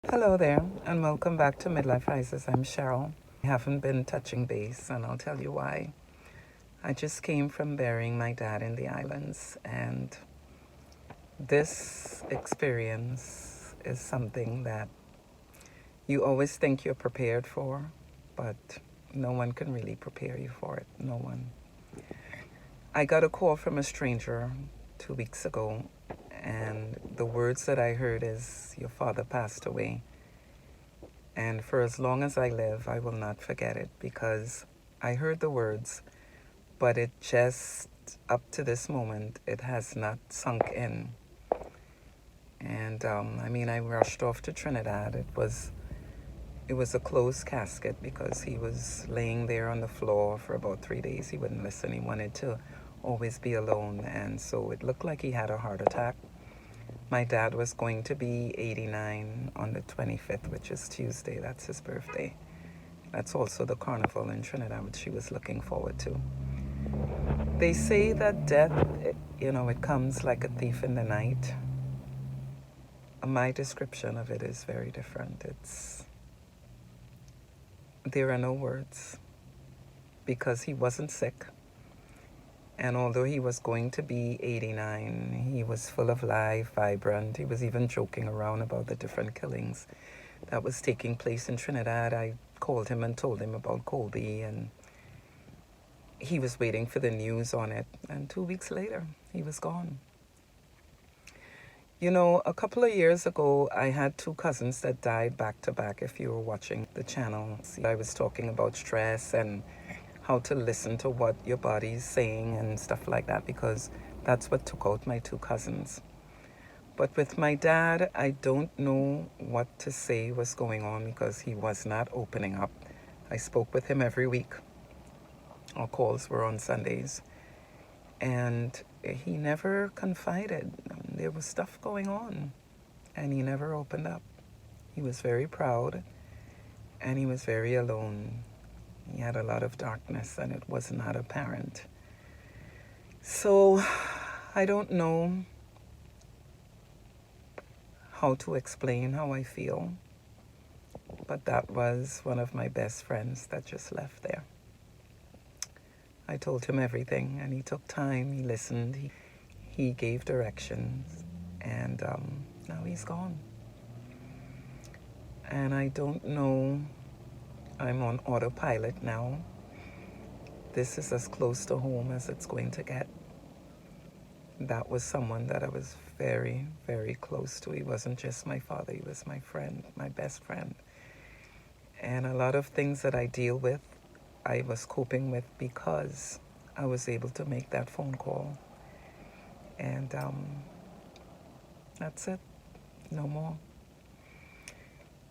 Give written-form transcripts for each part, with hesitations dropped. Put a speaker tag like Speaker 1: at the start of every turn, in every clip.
Speaker 1: Hello there, and welcome back to Midlife Rises. I'm Cheryl. I haven't been touching base, and I'll tell you why. I just came from burying my dad in the islands, and this experience is something that you always think you're prepared for, but no one can really prepare you for it. No one. I got a call from a stranger 2 weeks ago, and the words that I heard is, "Your father passed away." And for as long as I live, I will not forget it because I heard the words, but it just, up to this moment, it has not sunk in. And I rushed off to Trinidad. It was a closed casket because he was laying there on the floor for about 3 days. He wouldn't listen. He wanted to always be alone. And so it looked like he had a heart attack. My dad was going to be 89 on the 25th, which is Tuesday. That's his birthday. That's also the carnival in Trinidad, which she was looking forward to. They say that death, it comes like a thief in the night. My description of it is very different. There are no words because he wasn't sick. And although he was going to be 89, he was full of life, vibrant. He was even joking around about the different killings that was taking place in Trinidad. I called him and told him about Colby, and he was waiting for the news on it. And 2 weeks later, he was gone. A couple of years ago, I had two cousins that died back to back. If you were watching the channel, I was talking about stress and how to listen to what your body's saying and stuff like that, because that's what took out my two cousins. But with my dad, I don't know what to say was going on because he was not opening up. I spoke with him every week. Our calls were on Sundays. And he never confided. There was stuff going on, and he never opened up. He was very proud, and he was very alone. He had a lot of darkness, and it was not apparent. So I don't know how to explain how I feel, but that was one of my best friends that just left there. I told him everything, and he took time, he listened, he gave directions, and now he's gone. And I don't know, I'm on autopilot now. This is as close to home as it's going to get. That was someone that I was very, very close to. He wasn't just my father, he was my friend, my best friend. And a lot of things that I deal with, I was coping with because I was able to make that phone call. And that's it. No more.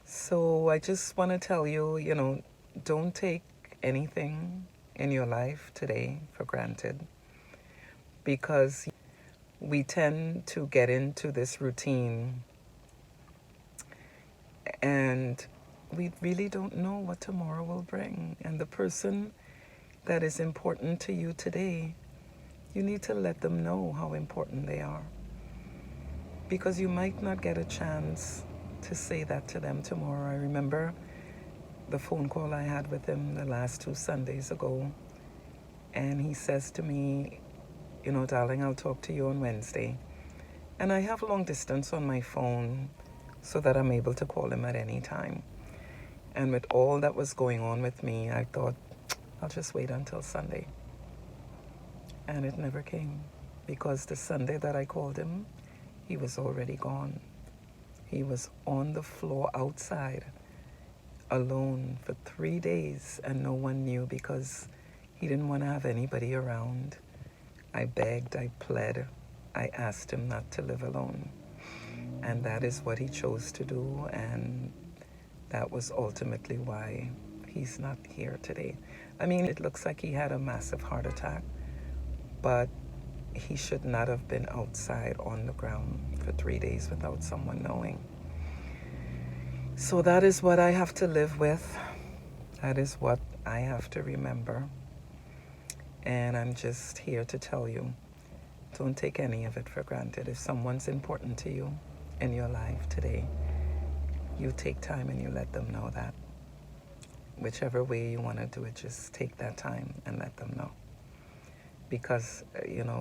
Speaker 1: So I just want to tell you, don't take anything in your life today for granted, because we tend to get into this routine and we really don't know what tomorrow will bring. And the person that is important to you today, you need to let them know how important they are, because you might not get a chance to say that to them tomorrow. I remember the phone call I had with him the last 2 Sundays ago, and he says to me, "Darling, I'll talk to you on Wednesday." And I have long distance on my phone so that I'm able to call him at any time. And with all that was going on with me, I thought, I'll just wait until Sunday. And it never came, because the Sunday that I called him, he was already gone. He was on the floor outside, alone for 3 days, and no one knew because he didn't want to have anybody around. I begged, I pled, I asked him not to live alone. And that is what he chose to do, and that was ultimately why he's not here today. It looks like he had a massive heart attack, but he should not have been outside on the ground for 3 days without someone knowing. So that is what I have to live with. That is what I have to remember. And I'm just here to tell you, don't take any of it for granted. If someone's important to you in your life today, you take time and you let them know that. Whichever way you want to do it, just take that time and let them know. Because,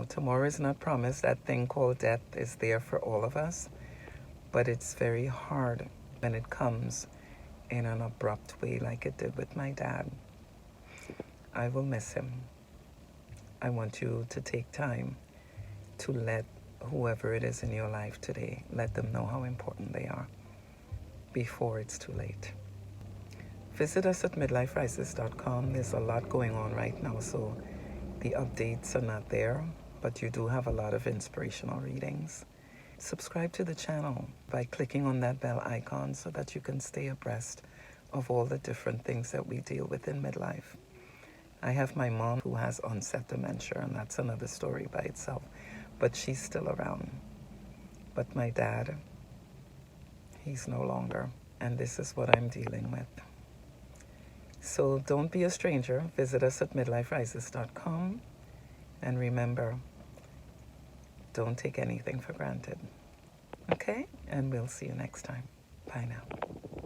Speaker 1: tomorrow is not promised. That thing called death is there for all of us. But it's very hard when it comes in an abrupt way like it did with my dad. I will miss him. I want you to take time to let whoever it is in your life today, let them know how important they are before it's too late. Visit us at midliferises.com. There's a lot going on right now, so the updates are not there, but you do have a lot of inspirational readings. Subscribe to the channel by clicking on that bell icon so that you can stay abreast of all the different things that we deal with in midlife. I have my mom who has onset dementia, and that's another story by itself, but she's still around. But my dad, he's no longer, and this is what I'm dealing with. So don't be a stranger. Visit us at midliferises.com, and remember, don't take anything for granted. Okay? And we'll see you next time. Bye now.